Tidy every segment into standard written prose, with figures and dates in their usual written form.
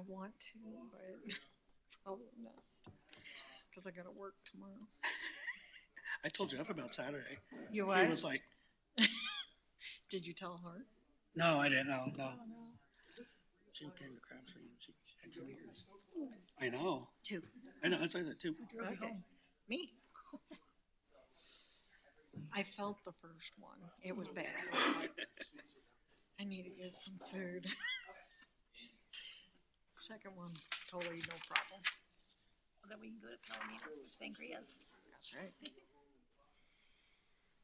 want to, but probably not. Because I got to work tomorrow. I told Jeff about Saturday. You what? He was like, Did you tell her? no, I didn't know. No. Oh, no. She came to Crabtree and she had 2 years. I know. Two. I know. That's what I said too. Okay. Me. I felt the first one. It was bad. I was like, I need to get some food. Second one, totally no problem. Well, then we can go to Palominos with sangrias. That's right.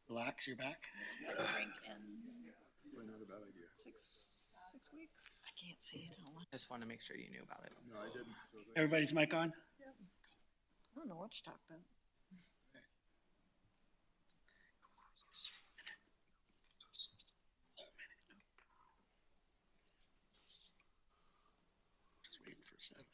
Relax, you're back. Drink in Probably not a bad idea. 6 weeks. I can't say it. I Just want to make sure you knew about it. No, I didn't. So Everybody's mic on? don't know what to talk about. Just waiting for 7.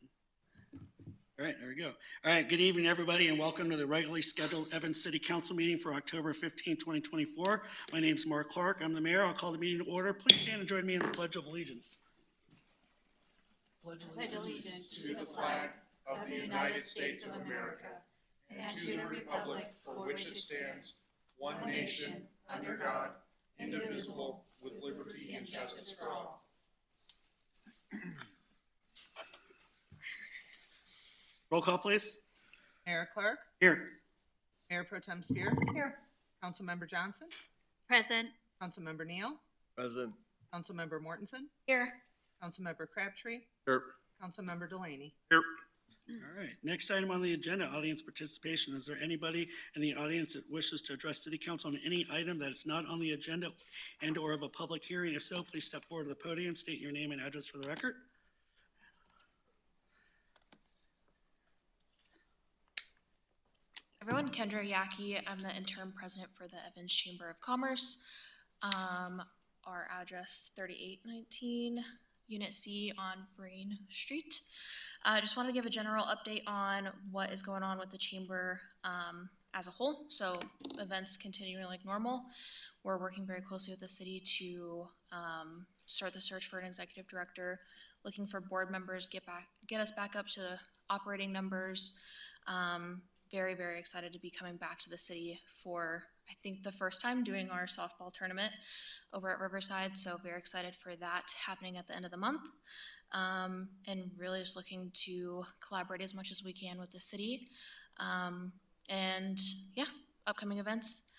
All right, there we go. All right, good evening, everybody, and welcome to the regularly scheduled Evans City Council meeting for October 15, 2024. My name is Mark Clark. I'm the mayor. I'll call the meeting to order. Please stand and join me in the Pledge of Allegiance. Pledge allegiance to the flag of the United States of America and to the republic for which it stands, one nation, under God, indivisible, with liberty and justice for all. Roll call, please. Mayor Clark, Here. Mayor Pro Tem Spear, Here. Councilmember Johnson, Present. Councilmember Neal, Present. Councilmember Mortensen, Here. Councilmember Crabtree, Here. Councilmember Delaney. Here. All right, next item on the agenda, audience participation. Is there anybody in the audience that wishes to address City Council on any item that is not on the agenda and or of a public hearing? If so, please step forward to the podium, state your name and address for the record. Everyone, Kendra Yaki. I'm the interim president for the Evans Chamber of Commerce. Our address 3819 Unit C on Vereen Street. I just want to give a general update on what is going on with the chamber as a whole. So events continuing like normal. We're working very closely with the city to start the search for an executive director, looking for board members, get us back up to operating numbers. Very, very excited to be coming back to the city for, I think, the first time doing our softball tournament over at Riverside. So very excited for that happening at the end of the month. And really just looking to collaborate as much as we can with the city. And yeah, upcoming events,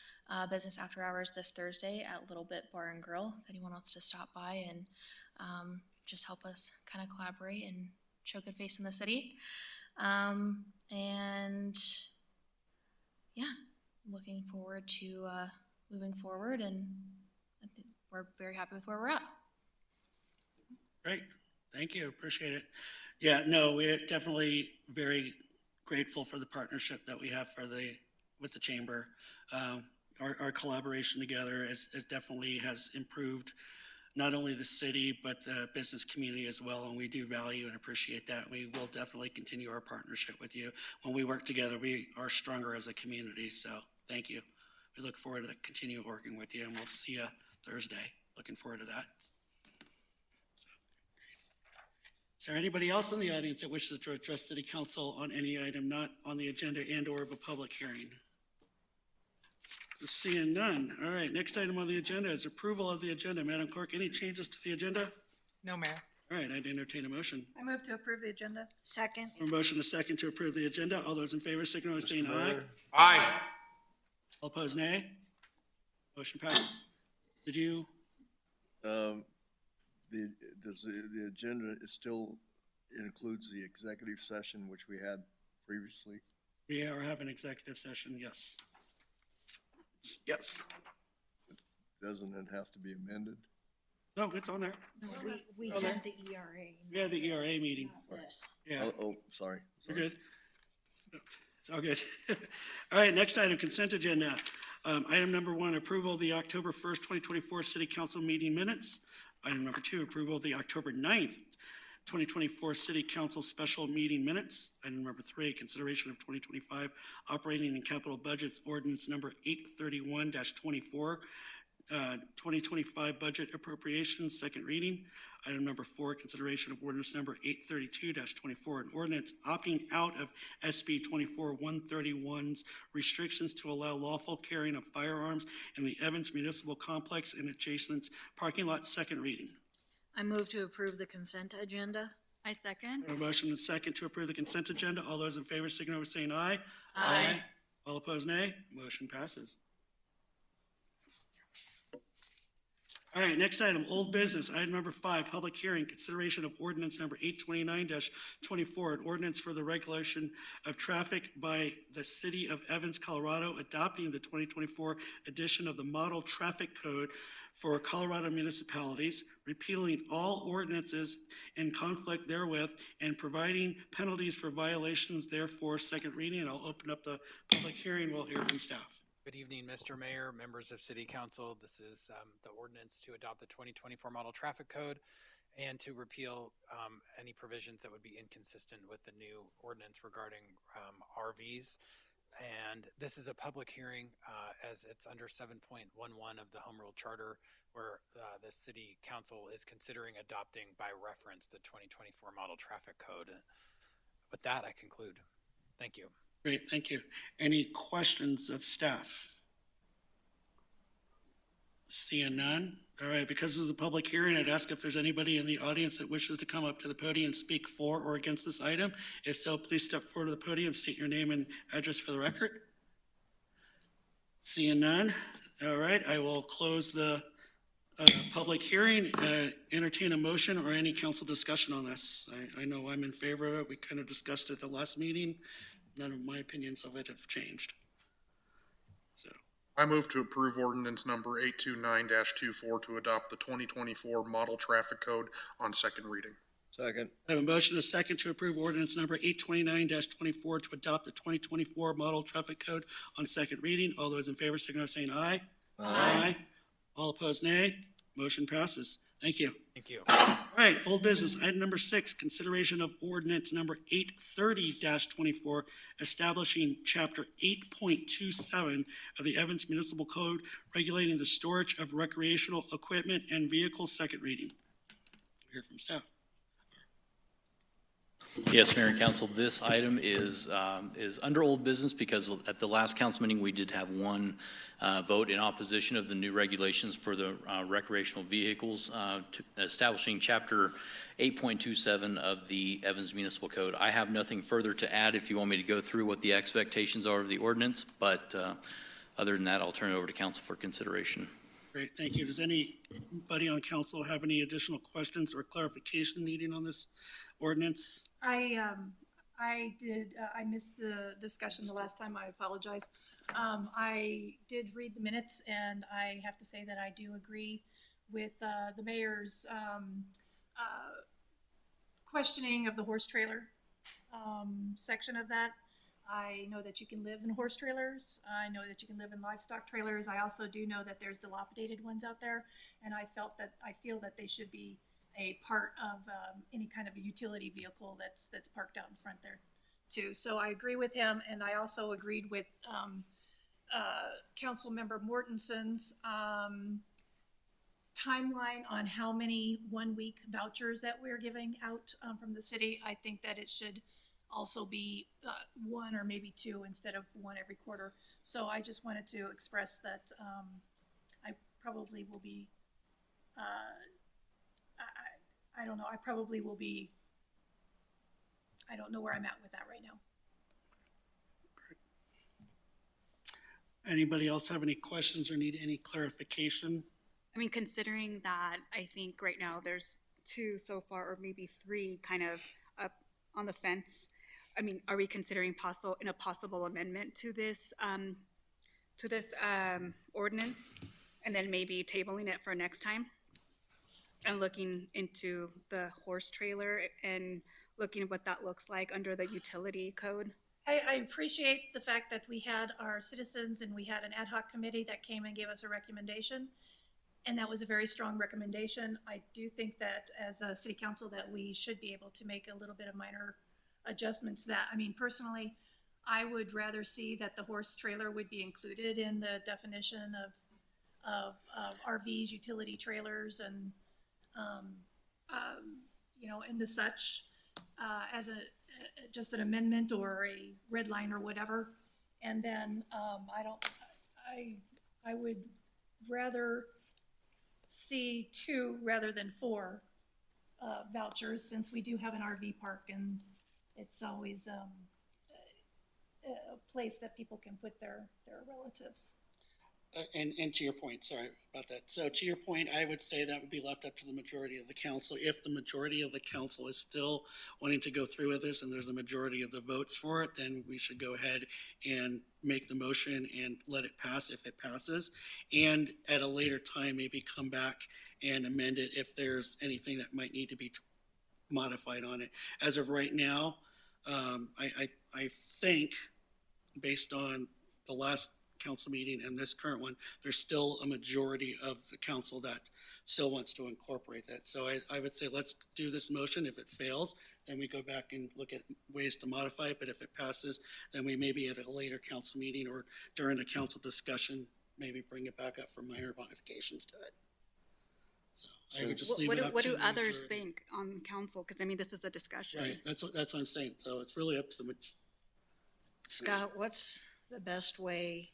business after hours this Thursday at Little Bit Bar and Grill, if anyone wants to stop by and just help us kind of collaborate and show good face in the city. And yeah, looking forward to moving forward, and I think we're very happy with where we're at. Great, thank you, appreciate it. Yeah, no, we're definitely very grateful for the partnership that we have with the chamber. Our collaboration together it definitely has improved not only the city, but the business community as well. And we do value and appreciate that. We will definitely continue our partnership with you. When we work together, we are stronger as a community. So thank you. We look forward to continue working with you, and we'll see you Thursday. Looking forward to that. So, is there anybody else in the audience that wishes to address City Council on any item not on the agenda and or of a public hearing? Seeing none. All right, next item on the agenda is approval of the agenda. Madam Clerk, any changes to the agenda? No, Mayor. All right, I'd entertain a motion. I move to approve the agenda. Second. A motion a second to approve the agenda. All those in favor signify by saying aye. Aye. All opposed, nay. Motion passes. Did you? The agenda is still includes the executive session, which we had previously. We are having executive session, yes. Yes. Doesn't it have to be amended? No, it's on there. No, we Okay. had the ERA. We had the ERA meeting. This. Yeah. Oh, sorry. You're good. It's all good. All right, next item, consent agenda. Item number 1, approval of the October 1st, 2024 City Council meeting minutes. Item number 2, approval of the October 9th, 2024 City Council special meeting minutes. Item number 3, consideration of 2025 operating and capital budgets ordinance number 831-24. 2025 budget appropriations, second reading. Item number 4, consideration of ordinance number 832-24, an ordinance opting out of SB 24-131's restrictions to allow lawful carrying of firearms in the Evans Municipal Complex and adjacent parking lot, second reading. I move to approve the consent agenda. I second. A motion and second to approve the consent agenda. All those in favor signify by saying aye. Aye. All opposed, nay. Motion passes. All right, next item, old business. Item number 5, public hearing, consideration of ordinance number 829-24, an ordinance for the regulation of traffic by the city of Evans, Colorado, adopting the 2024 edition of the Model Traffic Code for Colorado municipalities, repealing all ordinances in conflict therewith, and providing penalties for violations therefore, second reading. And I'll open up the public hearing. We'll hear from staff. Good evening, Mr. Mayor, members of City Council. This is the ordinance to adopt the 2024 Model Traffic Code and to repeal any provisions that would be inconsistent with the new ordinance regarding RVs. And this is a public hearing as it's under 7.11 of the Home Rule Charter, where the City Council is considering adopting by reference the 2024 Model Traffic Code. With that, I conclude. Thank you. Great, thank you. Any questions of staff? Seeing none. All right, because this is a public hearing, I'd ask if there's anybody in the audience that wishes to come up to the podium and speak for or against this item. If so, please step forward to the podium, state your name and address for the record. Seeing none. All right, I will close the public hearing, entertain a motion or any council discussion on this. I know I'm in favor of it. We kind of discussed it at the last meeting. None of my opinions of it have changed. So, I move to approve ordinance number 829-24 to adopt the 2024 Model Traffic Code on second reading. Second. I have a motion and a second to approve ordinance number 829-24 to adopt the 2024 Model Traffic Code on second reading. All those in favor signify by saying aye. Aye. All opposed, nay. Motion passes. Thank you. Thank you. All right, old business. Item number 6, consideration of ordinance number 830-24, establishing chapter 8.27 of the Evans Municipal Code, regulating the storage of recreational equipment and vehicles, second reading. We'll hear from staff. Yes, Mayor and Council, this item is under old business because at the last council meeting, we did have one vote in opposition of the new regulations for the recreational vehicles, establishing Chapter 8.27 of the Evans Municipal Code. I have nothing further to add if you want me to go through what the expectations are of the ordinance, but other than that, I'll turn it over to council for consideration. Great, thank you. Does anybody on council have any additional questions or clarification needing on this ordinance? I missed the discussion the last time. I apologize. I did read the minutes, and I have to say that I do agree with the mayor's questioning of the horse trailer section of that. I know that you can live in horse trailers. I know that you can live in livestock trailers. I also do know that there's dilapidated ones out there, and I feel that they should be a part of any kind of a utility vehicle that's parked out in front there too. So I agree with him, and I also agreed with Councilmember Mortenson's timeline on how many 1-week vouchers that we're giving out from the city. I think that it should also be 1 or maybe 2 instead of 1 every quarter. So I just wanted to express that I probably will be I don't know. I probably will be, I don't know where I'm at with that right now. Anybody else have any questions or need any clarification? I mean, considering that, I think right now there's 2 so far, or maybe 3 kind of up on the fence. I mean, are we considering a possible amendment to this ordinance, and then maybe tabling it for next time? And looking into the horse trailer and looking at what that looks like under the utility code. I appreciate the fact that we had our citizens and we had an ad hoc committee that came and gave us a recommendation. And that was a very strong recommendation. I do think that as a city council that we should be able to make a little bit of minor adjustments to that. I mean, personally, I would rather see that the horse trailer would be included in the definition of RVs, utility trailers, and, you know, and the such, as just an amendment or a red line or whatever. And then, I would rather see 2 rather than 4 vouchers, since we do have an RV park, and it's always a place that people can put their relatives. And to your point, sorry about that. So to your point, I would say that would be left up to the majority of the council. If the majority of the council is still wanting to go through with this and there's a majority of the votes for it, then we should go ahead and make the motion and let it pass if it passes. And at a later time, maybe come back and amend it if there's anything that might need to be modified on it. As of right now, I think, based on the last council meeting and this current one, there's still a majority of the council that still wants to incorporate that. So I would say let's do this motion. If it fails, then we go back and look at ways to modify it. But if it passes, then we maybe at a later council meeting or during a council discussion, maybe bring it back up for minor modifications to it. So I would just leave it up to What do the others majority. think on council? Because I mean, this is a discussion. Right, that's what I'm saying. So it's really up to the Scott, what's the best way?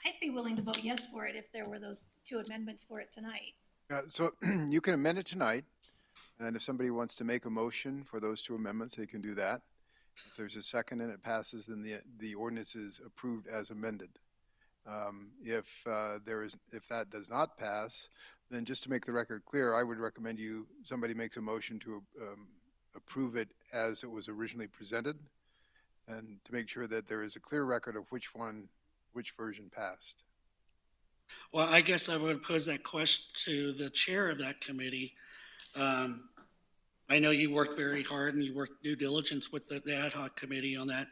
I'd be willing to vote yes for it if there were those 2 amendments for it tonight. So you can amend it tonight, and if somebody wants to make a motion for those 2 amendments, they can do that. If there's a second and it passes, then the ordinance is approved as amended. If that does not pass, then just to make the record clear, I would recommend somebody makes a motion to approve it as it was originally presented, and to make sure that there is a clear record of which version passed. Well, I guess I would pose that question to the chair of that committee. I know you worked very hard and you worked due diligence with the ad hoc committee on that.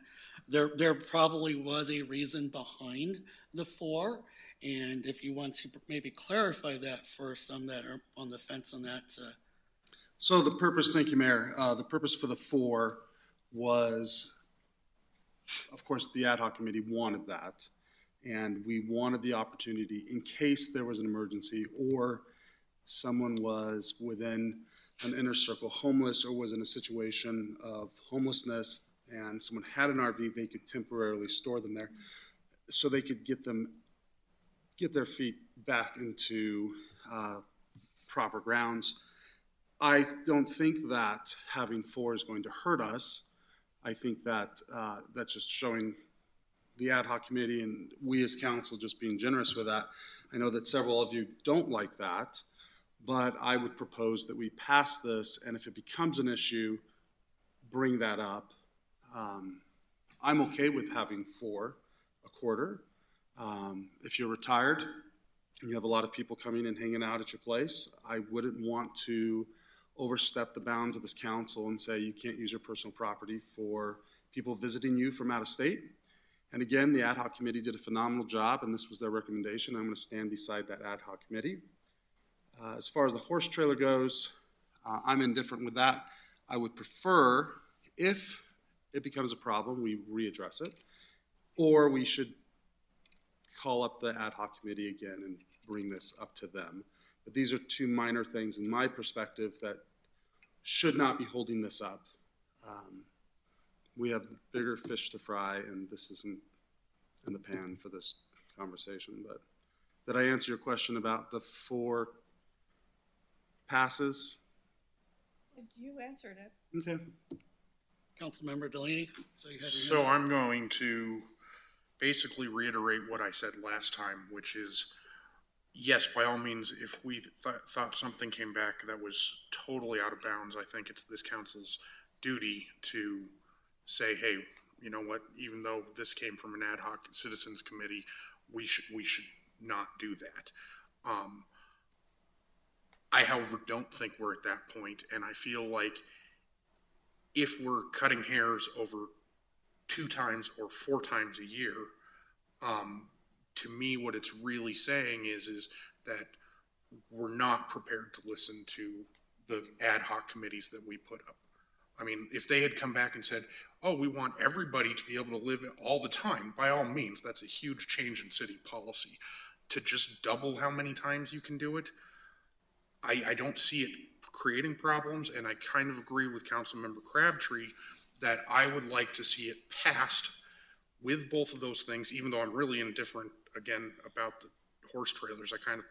There probably was a reason behind the 4. And if you want to maybe clarify that for some that are on the fence on that. So the purpose, thank you, Mayor. The purpose for the 4 was, of course, the ad hoc committee wanted that. And we wanted the opportunity, in case there was an emergency or someone was within an inner circle homeless or was in a situation of homelessness and someone had an RV, they could temporarily store them there so they could get their feet back into proper grounds. I don't think that having 4 is going to hurt us. I think that that's just showing the ad hoc committee and we as council just being generous with that. I know that several of you don't like that, but I would propose that we pass this, and if it becomes an issue, bring that up. I'm okay with having 4 a quarter. If you're retired and you have a lot of people coming and hanging out at your place, I wouldn't want to overstep the bounds of this council and say you can't use your personal property for people visiting you from out of state. And again, the ad hoc committee did a phenomenal job, and this was their recommendation. I'm going to stand beside that ad hoc committee. As far as the horse trailer goes, I'm indifferent with that. I would prefer, if it becomes a problem, we readdress it, or we should call up the ad hoc committee again and bring this up to them. But these are 2 minor things in my perspective that should not be holding this up. We have bigger fish to fry, and this isn't in the pan for this conversation. But did I answer your question about the 4 passes? You answered it. Okay. Councilmember Delaney. So you had your So hand up. I'm going to basically reiterate what I said last time, which is, yes, by all means, if we thought something came back that was totally out of bounds, I think it's this council's duty to say, hey, you know what, even though this came from an ad hoc citizens committee, we should not do that. I, however, don't think we're at that point, and I feel like if we're cutting hairs over 2 times or 4 times a year, to me, what it's really saying is that we're not prepared to listen to the ad hoc committees that we put up. I mean, if they had come back and said, oh, we want everybody to be able to live all the time, by all means, that's a huge change in city policy. to just double how many times you can do it, I don't see it creating problems, and I kind of agree with Councilmember Crabtree that I would like to see it passed with both of those things, even though I'm really indifferent, again, about the horse trailers. I kind of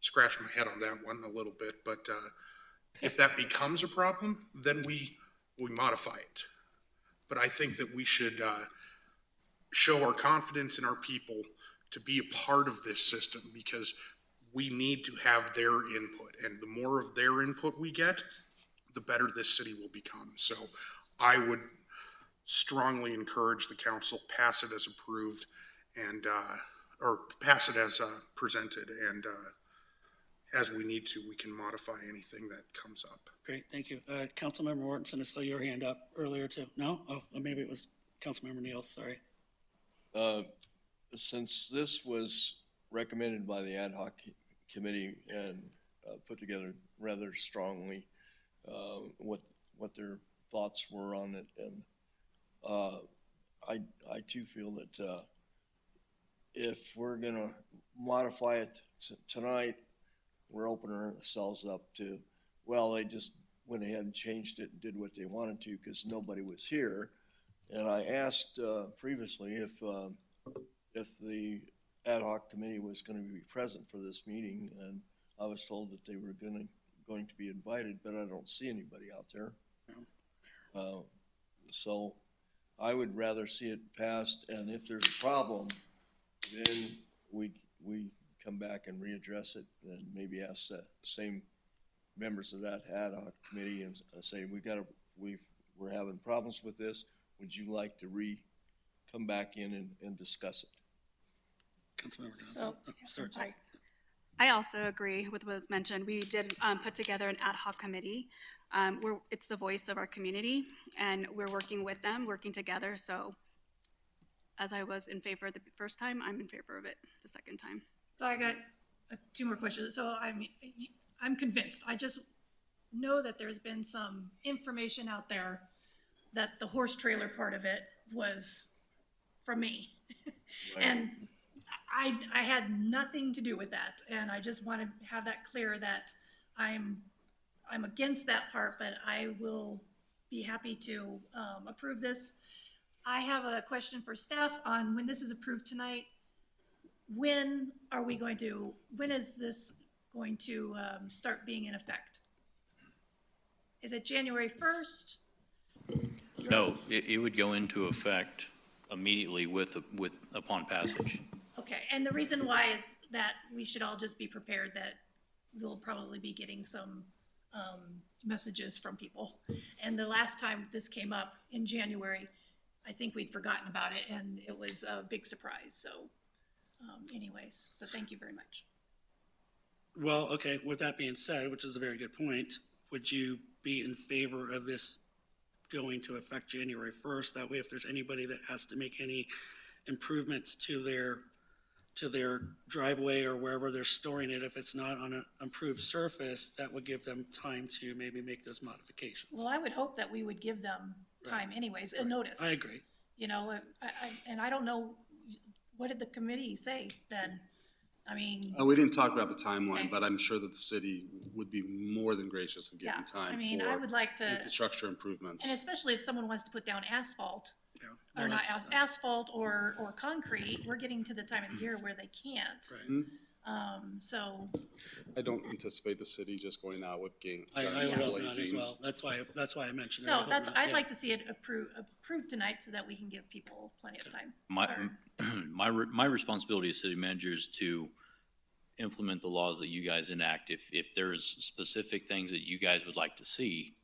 scratched my head on that one a little bit, but if that becomes a problem, then we modify it. But I think that we should show our confidence in our people to be a part of this system, because we need to have their input, and the more of their input we get, the better this city will become. So I would strongly encourage the council, pass it as approved and, or pass it as presented, and as we need to, we can modify anything that comes up. Great, thank you. Councilmember Mortensen, I saw your hand up earlier too. No? Oh, maybe it was Councilmember Neal, sorry. Since this was recommended by the ad hoc committee and put together rather strongly, what their thoughts were on it, and I too feel that if we're gonna modify it tonight, we're opening ourselves up to, well, they just went ahead and changed it and did what they wanted to because nobody was here. And I asked previously if the ad hoc committee was going to be present for this meeting, and I was told that they were going to be invited, but I don't see anybody out there. So I would rather see it passed, and if there's a problem, then we come back and readdress it, and maybe ask the same members of that ad hoc committee and say, we're having problems with this. Would you like to come back in and discuss it? Councilmember So, Johnson. Oh, sorry. I also agree with what was mentioned. We did put together an ad hoc committee. It's the voice of our community, and we're working with them, working together. So as I was in favor the first time, I'm in favor of it the second time. So I got two more questions. So I'm convinced. I just know that there's been some information out there that the horse trailer part of it was from me. Right. And I had nothing to do with that. And I just want to have that clear that I'm against that part, but I will be happy to approve this. I have a question for staff on when this is approved tonight. When is this going to start being in effect? Is it January 1st? No, it would go into effect immediately upon passage. Okay, and the reason why is that we should all just be prepared that we'll probably be getting some messages from people. And the last time this came up in January, I think we'd forgotten about it, and it was a big surprise. So anyways, so thank you very much. Well, okay, with that being said, which is a very good point, would you be in favor of this going to effect January 1st? That way, if there's anybody that has to make any improvements to their driveway or wherever they're storing it, if it's not on an improved surface, that would give them time to maybe make those modifications. Well, I would hope that we would give them time anyways, a notice. I agree. You know, and I don't know, what did the committee say then? I mean. We didn't talk about the timeline, Okay. but I'm sure that the city would be more than gracious in Yeah, giving time I mean, I would like to, infrastructure improvements. and especially if someone wants to put down asphalt, Yeah. or No, not that's- asphalt or concrete, we're getting to the time of the year where they can't. Right. So, I don't anticipate the city just going out with guns I would hope not as blazing. well. That's why I mentioned it. I no, hope that's, not. I'd Yeah. like to see it approved tonight so that we can give people plenty of time. My responsibility as city manager is to implement the laws that you guys enact. If there's specific things that you guys would like to see,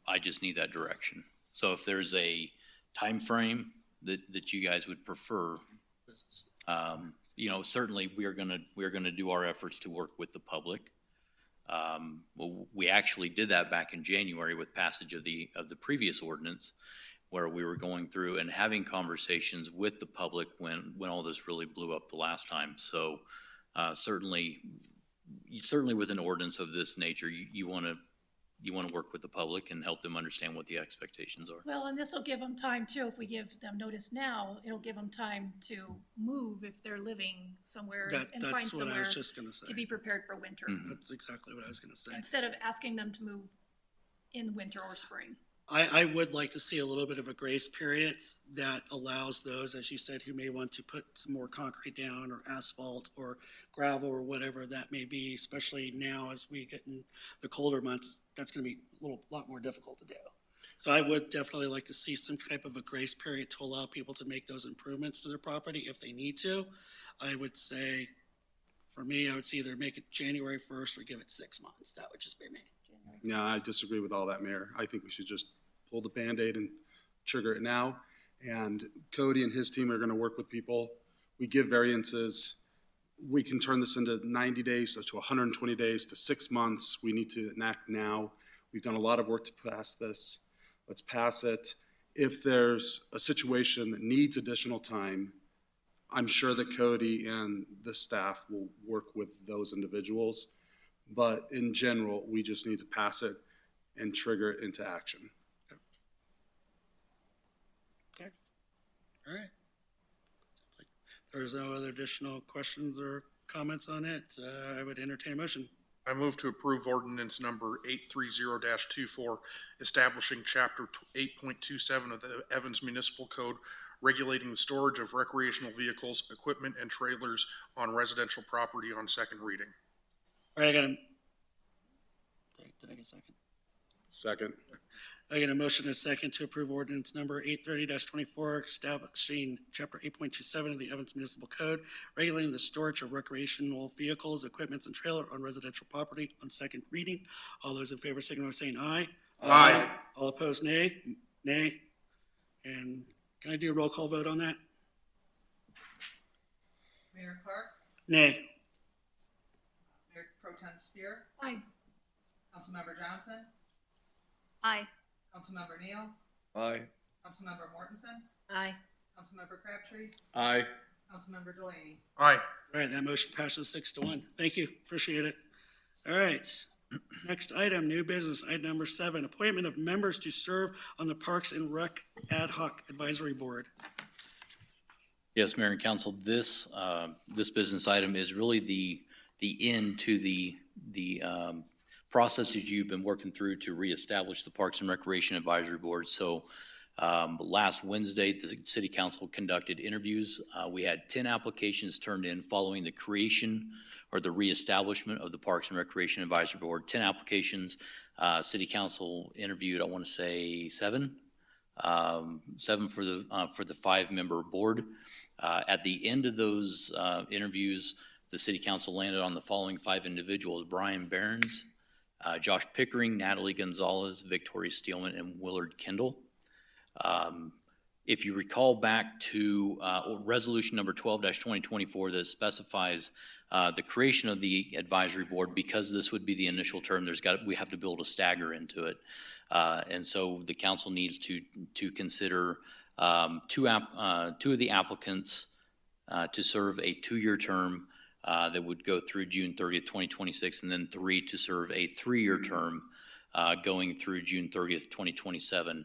I just need that direction. So if there's a time frame that you guys would prefer, certainly we're gonna do our efforts to work with the public. We actually did that back in January with passage of the previous ordinance, where we were going through and having conversations with the public when all this really blew up the last time. So certainly with an ordinance of this nature, you want to you want to work with the public and help them understand what the expectations are. Well, and this will give them time too. If we give them notice now, it'll give them time to move if they're living somewhere and find That's what I somewhere was just gonna say. to be prepared for winter. That's exactly what I was gonna say. Instead of asking them to move in winter or spring. I would like to see a little bit of a grace period that allows those, as you said, who may want to put some more concrete down or asphalt or gravel or whatever that may be, especially now as we get in the colder months, that's gonna be a lot more difficult to do. So I would definitely like to see some type of a grace period to allow people to make those improvements to their property if they need to. I would say, for me, I would say either make it January 1st or give it 6 months. That would just be me. Yeah, I disagree with all that, Mayor. I think we should just pull the Band-Aid and trigger it now. And Cody and his team are gonna work with people. We give variances. We can turn this into 90 days to 120 days to 6 months. We need to enact now. We've done a lot of work to pass this. Let's pass it. If there's a situation that needs additional time, I'm sure that Cody and the staff will work with those individuals. But in general, we just need to pass it and trigger it into action. Okay. All right. If there's no other additional questions or comments on it, I would entertain a motion. I move to approve ordinance number 830-24, establishing chapter 8.27 of the Evans Municipal Code, regulating the storage of recreational vehicles, equipment, and trailers on residential property on second reading. All right, I got a, did I get a second? Second. I get a motion and a second to approve ordinance number 830-24, establishing chapter 8.27 of the Evans Municipal Code, regulating the storage of recreational vehicles, equipments, and trailer on residential property on second reading. All those in favor signify by saying aye. Aye. All opposed, nay. Nay. And can I do a roll call vote on that? Mayor Clark, Nay. Mayor Pro Tem Spear, Aye. Councilmember Johnson, Aye. Councilmember Neal, Aye. Councilmember Mortensen, Aye. Councilmember Crabtree, Aye. Councilmember Delaney. Aye. All right, that motion passes 6-1. Thank you, appreciate it. All right, next item, new business, item number 7, appointment of members to serve on the Parks and Rec Ad Hoc Advisory Board. Yes, Mayor and Council, this business item is really the end to the process that you've been working through to reestablish the Parks and Recreation Advisory Board. So last Wednesday, the City Council conducted interviews. We had 10 applications turned in following the creation or the reestablishment of the Parks and Recreation Advisory Board. 10 applications. City Council interviewed, I want to say 7 for the 5-member board. At the end of those interviews, the City Council landed on the following 5 individuals: Brian Behrens, Josh Pickering, Natalie Gonzalez, Victoria Steelman, and Willard Kendall. If you recall back to resolution number 12-2024 that specifies the creation of the advisory board, because this would be the initial term, we have to build a stagger into it. And so the council needs to consider two of the applicants to serve a 2-year term that would go through June 30th, 2026, and then 3 to serve a 3-year term going through June 30th, 2027.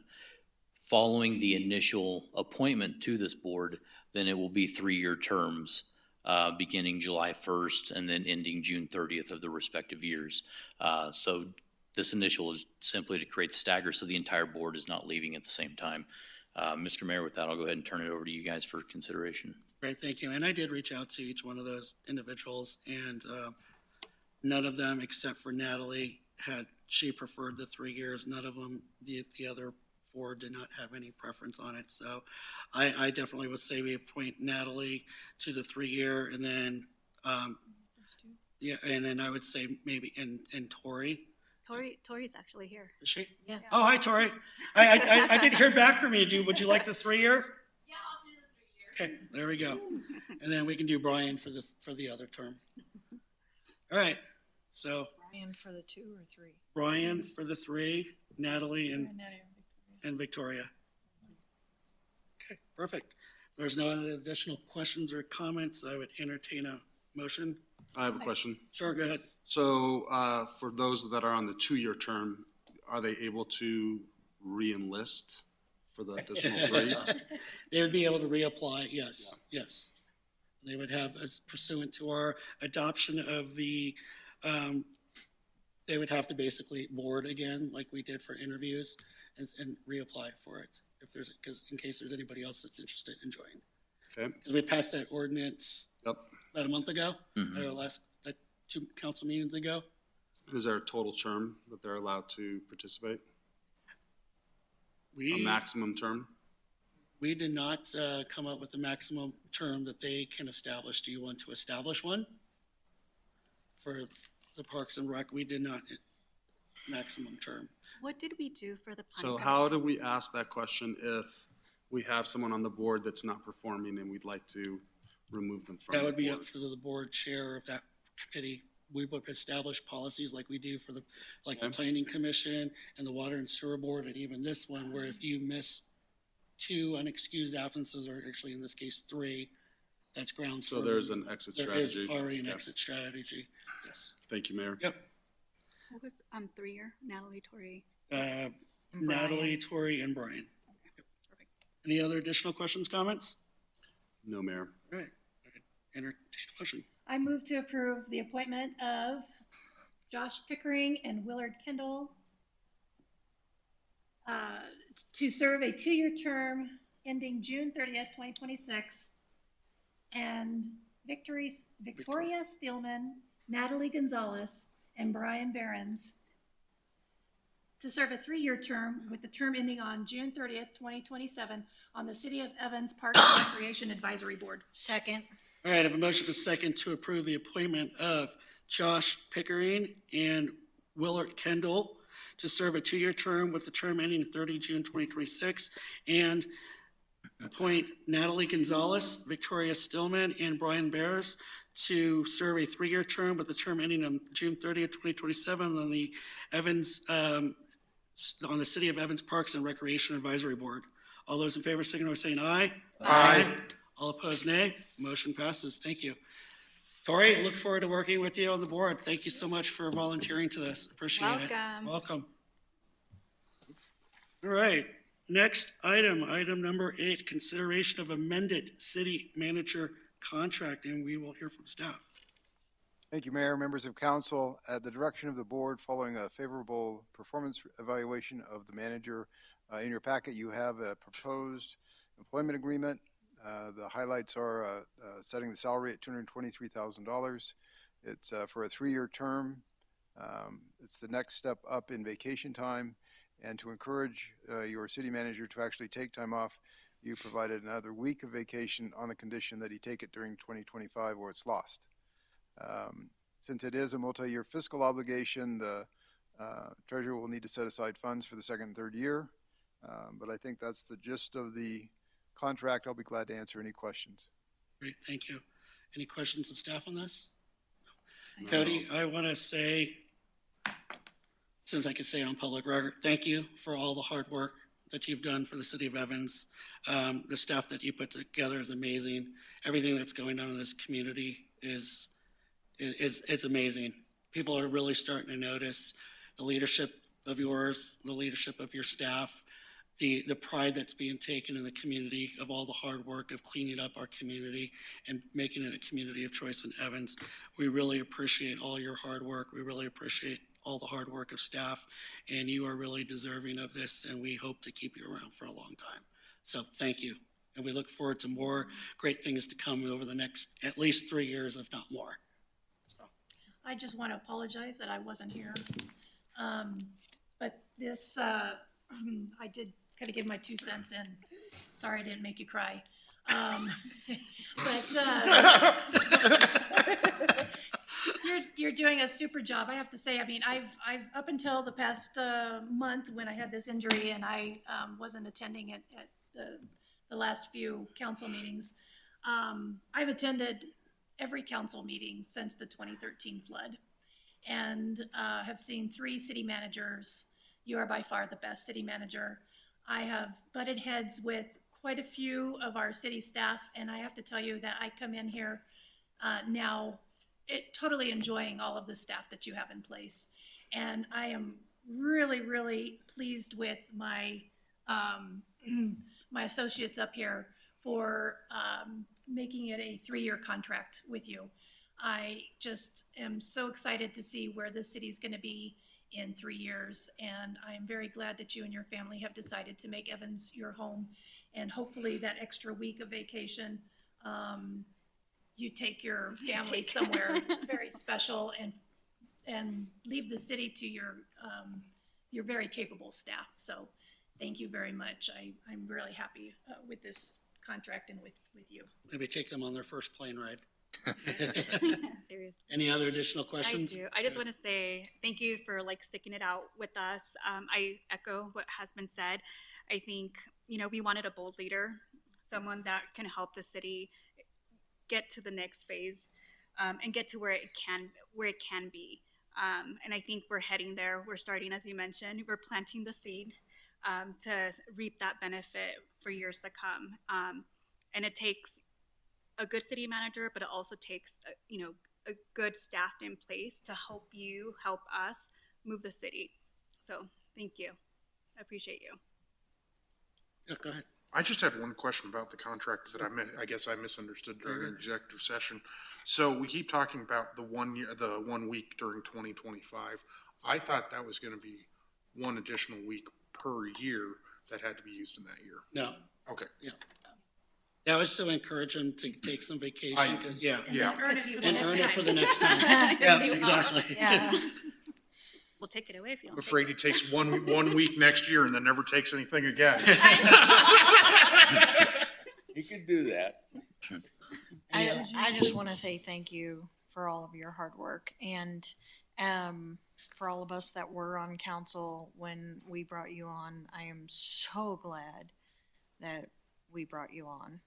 Following the initial appointment to this board, then it will be 3-year terms beginning July 1st and then ending June 30th of the respective years. So this initial is simply to create stagger so the entire board is not leaving at the same time. Mr. Mayor, with that, I'll go ahead and turn it over to you guys for consideration. Great, thank you. And I did reach out to each one of those individuals, and none of them, except for Natalie, she preferred the 3 years. None of them, the other 4, did not have any preference on it. So I definitely would say we appoint Natalie to the 3-year, and then and then I would say maybe and Tori. Tori's actually here. Is she? Yeah. Oh, hi, Tori. I didn't hear back from you. Would you like the 3-year? Yeah, I'll do the 3-year. Okay, there we go. And then we can do Brian for the other term. All right, so Brian for the 2 or 3? Brian for the 3, Natalie and Victoria. Okay, perfect. If there's no other additional questions or comments, I would entertain a motion. I have a question. Sure, go ahead. So for those that are on the 2-year term, are they able to re-enlist for the additional 3? They would be able to reapply, yes, yes. They would have, as pursuant to our adoption of the, they would have to basically board again, like we did for interviews, and reapply for it, if there's, because in case there's anybody else that's interested in joining. Okay, Because we passed that ordinance yep. about a month ago, or last, 2 council meetings ago. Is there a total term that they're allowed to participate? A We, maximum term? we did not come up with the maximum term that they can establish. Do you want to establish one? For the Parks and Rec, we did not maximum term. What did we do for the planning So commission? how do we ask that question if we have someone on the board that's not performing and we'd like to remove them from the That would be board? up for the board chair of that committee. We would establish policies like we do for the, like the Okay. planning commission and the water and sewer board, and even this one, where if you miss 2 unexcused absences, or actually in this case 3, that's grounds for. So there's an exit There is strategy. already an Okay. exit strategy, yes. Thank you, Mayor. Yep. What was, 3-year, Natalie, Tori? Uh, And Natalie, Tori, and Brian. Perfect. Any other additional questions, comments? No, Mayor. All right, entertain a motion. I move to approve the appointment of Josh Pickering and Willard Kendall to serve a 2-year term ending June 30th, 2026, and Victoria Steelman, Natalie Gonzalez, and Brian Behrens to serve a 3-year term with the term ending on June 30th, 2027 on the City of Evans Parks and Recreation Advisory Board. Second. All right, I have a motion to second to approve the appointment of Josh Pickering and Willard Kendall to serve a 2-year term with the term ending 30 June 2026, and appoint Natalie Gonzalez, Victoria Stillman, and Brian Bears to serve a 3-year term with the term ending on June 30th, 2027 on the Evans, on the City of Evans Parks and Recreation Advisory Board. All those in favor, signify by saying aye. Aye. All opposed, nay. Motion passes. Thank you. Tori, look forward to working with you on the board. Thank you so much for volunteering to this. Appreciate it. Welcome. Welcome. All right, next item, item number 8, consideration of amended city manager contract, and we will hear from staff. Thank you, Mayor, members of council. At the direction of the board, following a favorable performance evaluation of the manager, in your packet, you have a proposed employment agreement. The highlights are setting the salary at $223,000. It's for a 3-year term. It's the next step up in vacation time. And to encourage your city manager to actually take time off, you provided another week of vacation on the condition that he take it during 2025 or it's lost. Since it is a multi-year fiscal obligation, the treasurer will need to set aside funds for the 2nd and 3rd year. But I think that's the gist of the contract. I'll be glad to answer any questions. Great, thank you. Any questions of staff on this? No. Cody, I want to say, since I could say it on public record, thank you for all the hard work that you've done for the City of Evans. The staff that you put together is amazing. Everything that's going on in this community is amazing. People are really starting to notice the leadership of yours, the leadership of your staff, the pride that's being taken in the community of all the hard work of cleaning up our community and making it a community of choice in Evans. We really appreciate all your hard work. We really appreciate all the hard work of staff, and you are really deserving of this, and we hope to keep you around for a long time. So thank you. And we look forward to more great things to come over the next at least 3 years, if not more. So. I just want to apologize that I wasn't here. But this, I did kind of give my 2 cents in. Sorry I didn't make you cry. You're doing a super job. I have to say, I mean, I've up until the past month when I had this injury and I wasn't attending at the last few council meetings, I've attended every council meeting since the 2013 flood and have seen 3 city managers. You are by far the best city manager. I have butted heads with quite a few of our city staff, and I have to tell you that I come in here now totally enjoying all of the staff that you have in place. And I am really, really pleased with my, my associates up here for making it a 3-year contract with you. I just am so excited to see where this city's going to be in 3 years, and I'm very glad that you and your family have decided to make Evans your home. And hopefully that extra week of vacation, you take your family somewhere very special and leave the city to your very capable staff. So thank you very much. I'm really happy with this contract and with you. Maybe take them on their first plane ride. Seriously. Any other additional I questions? do. I just want to say thank you for like sticking it out with us. I echo what has been said. I think, we wanted a bold leader, someone that can help the city get to the next phase and get to where it can be. And I think we're heading there. We're starting, as you mentioned, we're planting the seed to reap that benefit for years to come. And it takes a good city manager, but it also takes, a good staff in place to help us move the city. So thank you. I appreciate you. Yeah, go ahead. I just had one question about the contract that I guess I misunderstood during executive session. So we keep talking about the 1 week during 2025. I thought that was going to be one additional week per year that had to be used in that year. No. Okay. Yeah. That was to encourage them to take some vacation. Yeah. And earn it for the And next earn it time. for the next time. Yeah, exactly. Yeah. We'll take it away if you I'm don't. afraid he takes one week next year and then never takes anything again. He could do that. I just want to say thank you for all of your hard work and for all of us that were on council when we brought you on. I am so glad that we brought you on.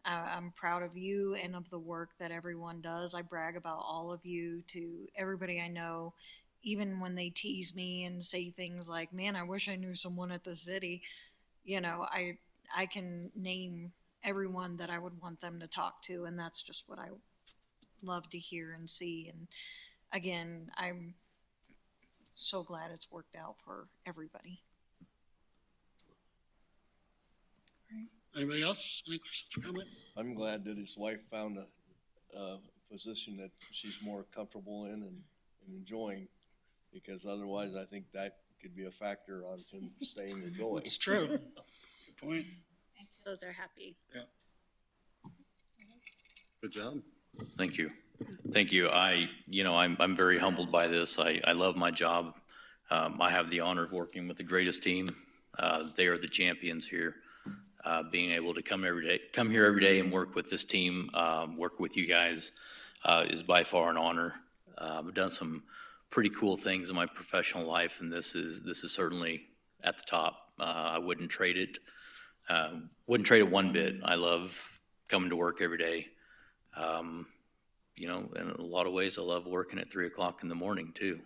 I'm proud of you and of the work that everyone does. I brag about all of you to everybody I know, even when they tease me and say things like, man, I wish I knew someone at the city. I can name everyone that I would want them to talk to, and that's just what I love to hear and see. And again, I'm so glad it's worked out for everybody. Anybody else? Any questions or comments? I'm glad that his wife found a position that she's more comfortable in and enjoying, because otherwise I think that could be a factor on him staying and going. It's true. Good point. Those are happy. Yeah. Good job. Thank you. Thank you. I'm very humbled by this. I love my job. I have the honor of working with the greatest team. They are the champions here. Being able to come here every day and work with this team, work with you guys, is by far an honor. I've done some pretty cool things in my professional life, and this is certainly at the top. I wouldn't trade it. Wouldn't trade it one bit. I love coming to work every day. In a lot of ways, I love working at 3 o'clock in the morning too.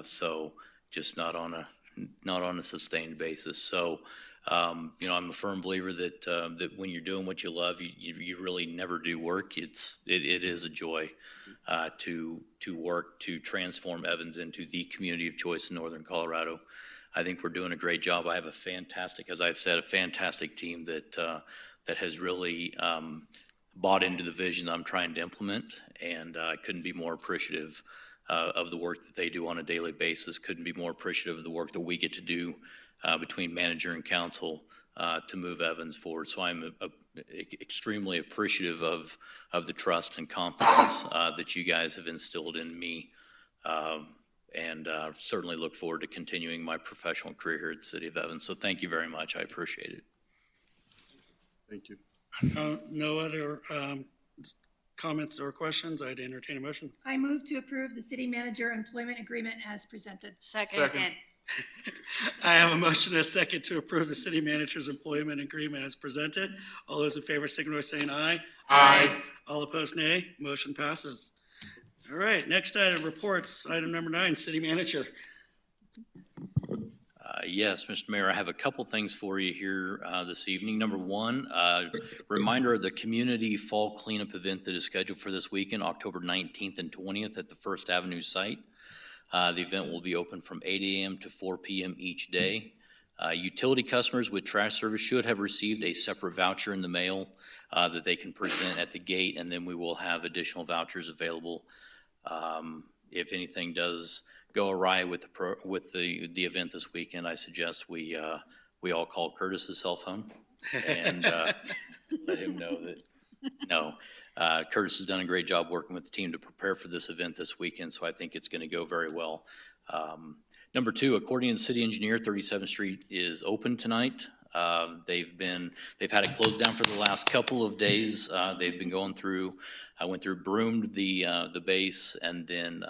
So just not on a sustained basis. So, I'm a firm believer that when you're doing what you love, you really never do work. It is a joy to work to transform Evans into the community of choice in Northern Colorado. I think we're doing a great job. I have a fantastic team that has really bought into the vision I'm trying to implement, and I couldn't be more appreciative of the work that they do on a daily basis. Couldn't be more appreciative of the work that we get to do between manager and council to move Evans forward. So I'm extremely appreciative of the trust and confidence that you guys have instilled in me, and certainly look forward to continuing my professional career here at the City of Evans. So thank you very much. I appreciate it. Thank you. No other comments or questions? I'd entertain a motion. I move to approve the city manager employment agreement as presented. Second. I have a motion and a second to approve the city manager's employment agreement as presented. All those in favor signify by saying aye. Aye. All opposed, nay. Motion passes. All right, next item, reports. Item number 9, city manager. Yes, Mr. Mayor, I have a couple things for you here this evening. Number one, reminder of the community fall cleanup event that is scheduled for this weekend, October 19th and 20th at the First Avenue site. The event will be open from 8 a.m. to 4 p.m. each day. Utility customers with trash service should have received a separate voucher in the mail that they can present at the gate, and then we will have additional vouchers available. If anything does go awry with the event this weekend, I suggest we all call Curtis's cell phone and let him know that no. Curtis has done a great job working with the team to prepare for this event this weekend, so I think it's going to go very well. Number two, according to the city engineer, 37th Street is open tonight. They've had it closed down for the last couple of days. They've been going through. I went through, broomed the base, and then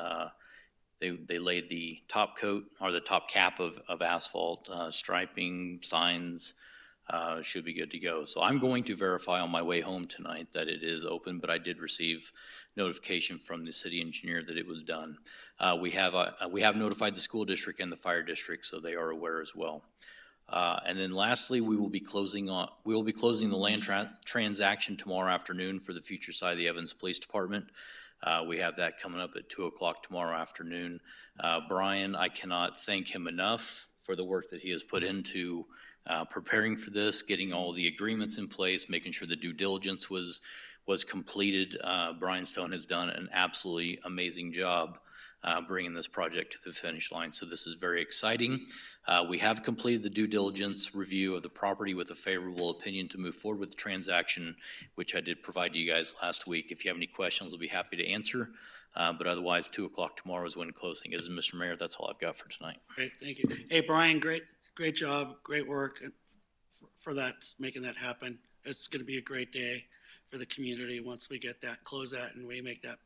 they laid the top coat or the top cap of asphalt, striping, signs. Should be good to go. So I'm going to verify on my way home tonight that it is open, but I did receive notification from the city engineer that it was done. We have notified the school district and the fire district, so they are aware as well. And then lastly, we will be closing the land transaction tomorrow afternoon for the future side of the Evans Police Department. We have that coming up at 2 o'clock tomorrow afternoon. Brian, I cannot thank him enough for the work that he has put into preparing for this, getting all the agreements in place, making sure the due diligence was completed. Brian Stone has done an absolutely amazing job bringing this project to the finish line. So this is very exciting. We have completed the due diligence review of the property with a favorable opinion to move forward with the transaction, which I did provide to you guys last week. If you have any questions, I'll be happy to answer. But otherwise, 2 o'clock tomorrow is when closing is. Mr. Mayor, that's all I've got for tonight. Great, thank you. Hey, Brian, great job, great work for that, making that happen. It's going to be a great day for the community once we get that, close that, and we make that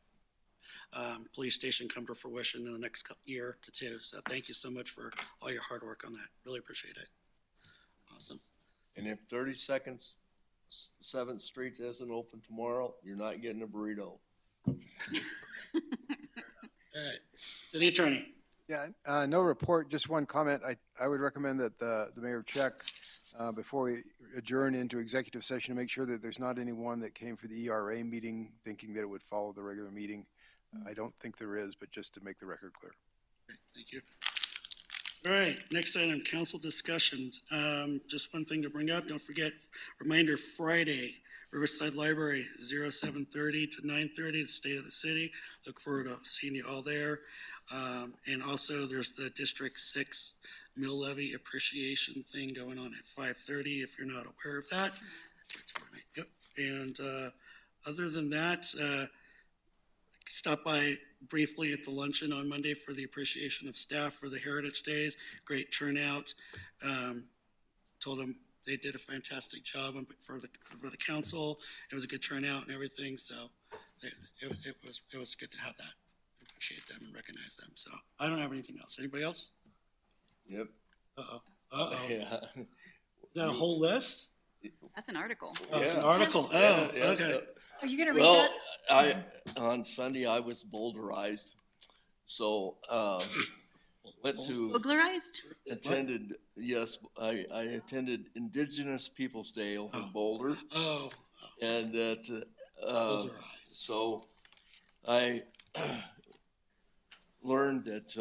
police station come to fruition in the next year to two. So thank you so much for all your hard work on that. Really appreciate it. Awesome. And if 32nd 7th Street isn't open tomorrow, you're not getting a burrito. All right, city attorney. Yeah, no report, just one comment. I would recommend that the mayor check before we adjourn into executive session to make sure that there's not anyone that came for the ERA meeting thinking that it would follow the regular meeting. I don't think there is, but just to make the record clear. Great, thank you. All right, next item, council discussions. Just one thing to bring up, don't forget, reminder, Friday, Riverside Library, 07:30 to 9:30, the state of the city. Look forward to seeing you all there. And also there's the District 6 mill levy appreciation thing going on at 5:30, if you're not aware of that. Yep. And other than that, stop by briefly at the luncheon on Monday for the appreciation of staff for the Heritage Days. Great turnout. Told them they did a fantastic job for the council. It was a good turnout and everything, so it was good to have that. Appreciate them and recognize them. So I don't have anything else. Anybody else? Yep. Yeah. Is that a whole list? That's an article. Oh, it's an article. Oh, Yeah, okay. Are you gonna read Well, that? on Sunday, I was boulderized. So, went to, Booglerized? attended, yes, I attended Indigenous Peoples' Day over in Boulder. Oh, And that, Boulderized. so I learned that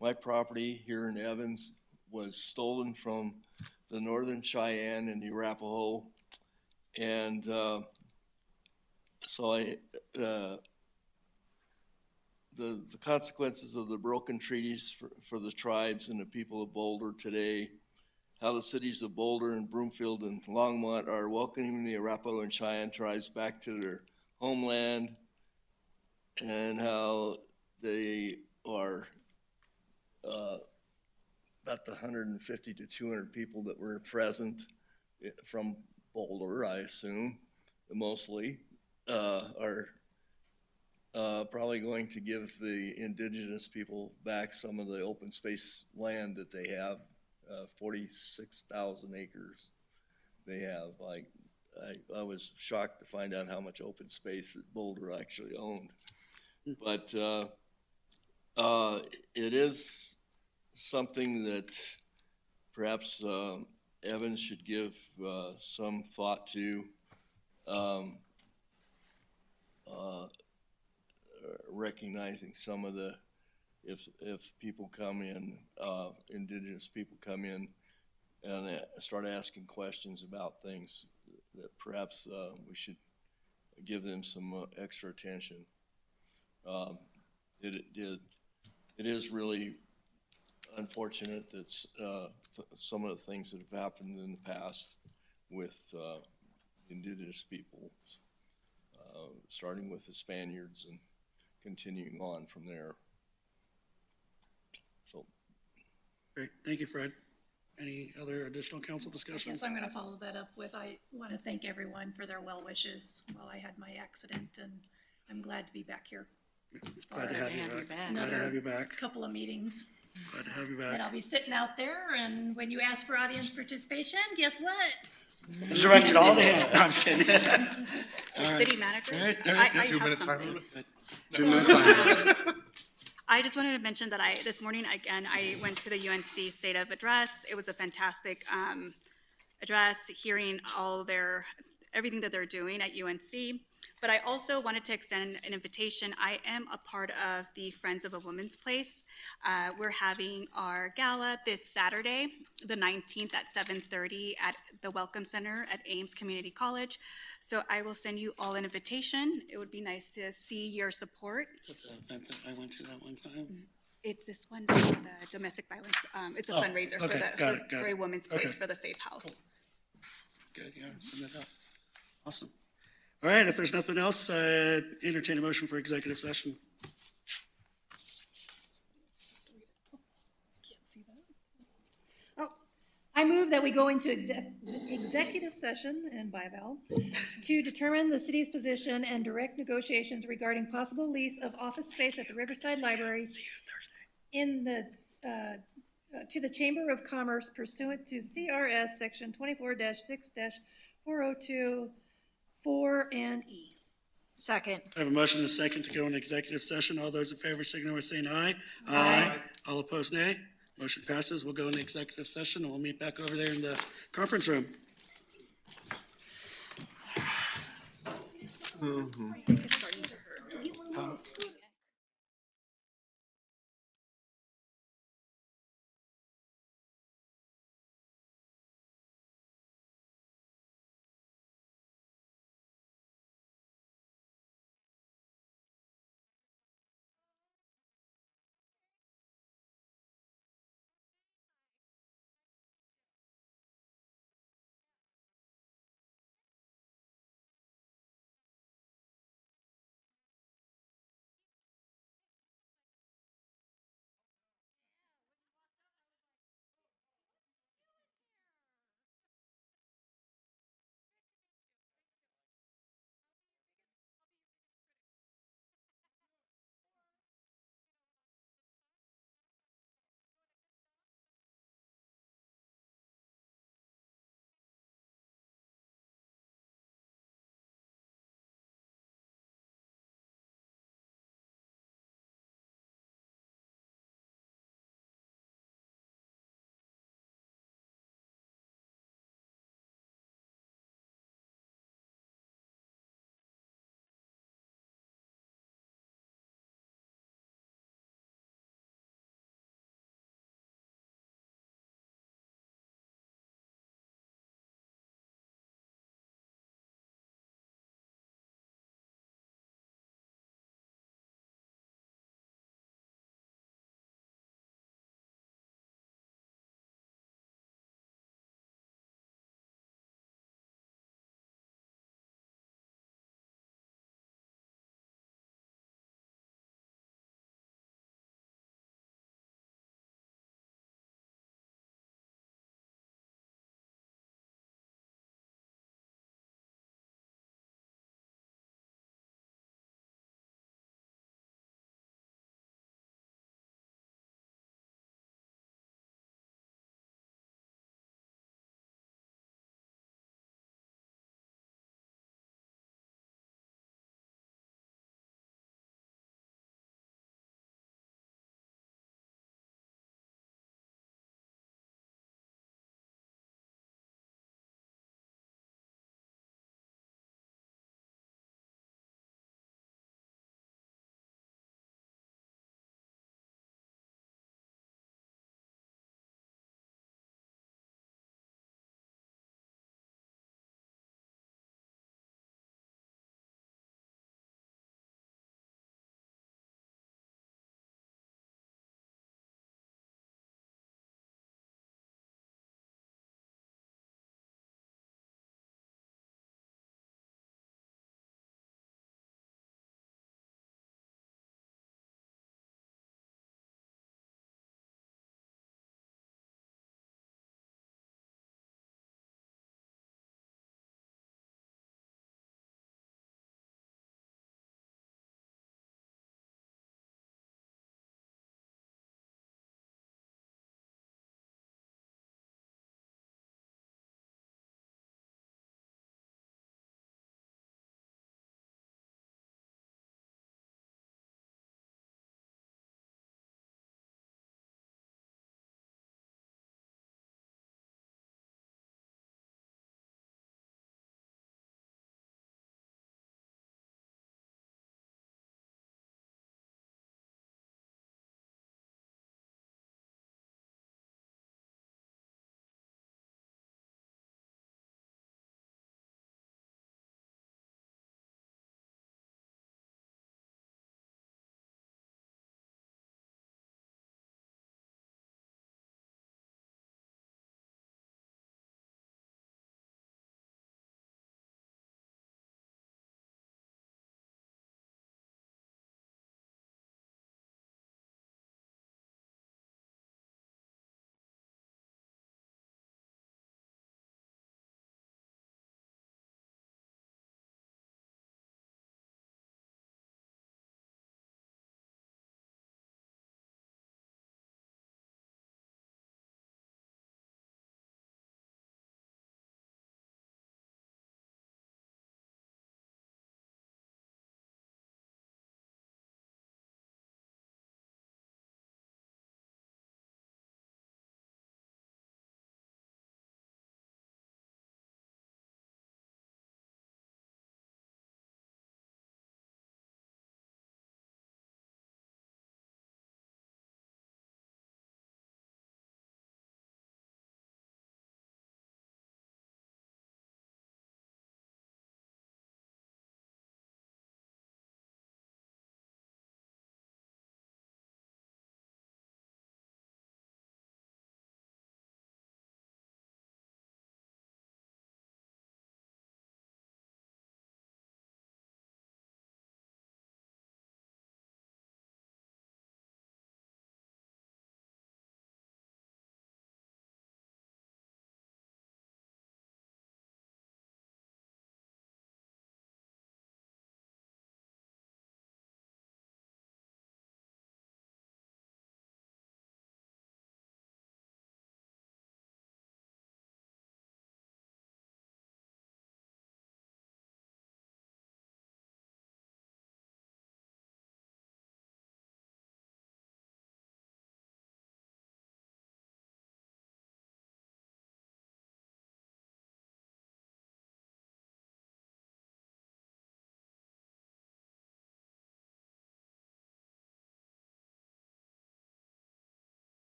my property here in Evans was stolen from the Northern Cheyenne and the Arapaho. And so the consequences of the broken treaties for the tribes and the people of Boulder today, how the cities of Boulder and Broomfield and Longmont are welcoming the Arapaho and Cheyenne tribes back to their homeland, and how they are about the 150 to 200 people that were present from Boulder, I assume, mostly, are probably going to give the indigenous people back some of the open space land that they have, 46,000 acres they have. Like, I was shocked to find out how much open space that Boulder actually owned. But it is something that perhaps Evans should give some thought to, recognizing some of the if people come in, indigenous people come in and start asking questions about things, that perhaps we should give them some extra attention. It is really unfortunate that some of the things that have happened in the past with indigenous people, starting with the Spaniards and continuing on from there. So, Great, thank you, Fred. Any other additional council I discussion? guess I'm gonna follow that up with, I want to thank everyone for their well wishes while I had my accident, and I'm glad to be back here. Glad to have you back. Glad to Another have you back. couple of meetings. Glad to have you And back. I'll be sitting out there, and when you ask for audience participation, guess what? Directed all to him. No, I'm just kidding. City manager? All right, all I right. have 2 minute time something. limit? 2 minutes time. I just wanted to mention that this morning, again, I went to the UNC State of Address. It was a fantastic address, hearing everything that they're doing at UNC. But I also wanted to extend an invitation. I am a part of the Friends of a Woman's Place. We're having our gala this Saturday, the 19th at 7:30 at the Welcome Center at Ames Community College. So I will send you all an invitation. It would be nice to see your support. Is that the event that I went to that one time? It's this one, the domestic violence. It's a Oh, fundraiser okay, got it, got for a it. woman's place Okay. for the Safe House. Good, yeah, send it up. Awesome. All right, if there's nothing else, entertain a motion for executive session. Can't see that. Oh, I move that we go into executive session, and by Val, to determine the city's position and direct negotiations regarding possible lease of office space at the Riverside Library in the, to the Chamber of Commerce pursuant to CRS Section 24-6-402, 4 and E. Second. I have a motion and a second to go into executive session. All those in favor signify by saying aye. Aye. All opposed, nay. Motion passes. We'll go into executive session and we'll meet back over there in the conference room. It's starting to hurt.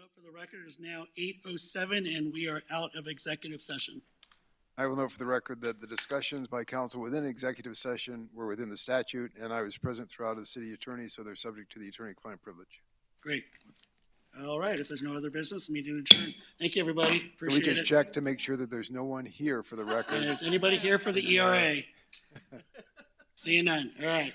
note for the record, it is now 8:07 and we are out of executive session. I will note for the record that the discussions by council within executive session were within the statute, and I was present throughout as the city attorney, so they're subject to the attorney-client privilege. Great. All right, if there's no other business, meeting adjourned. Thank you, everybody. Can we Appreciate just it. check to make sure that there's no one here for the record? And is anybody here for the ERA? Seeing none. All right.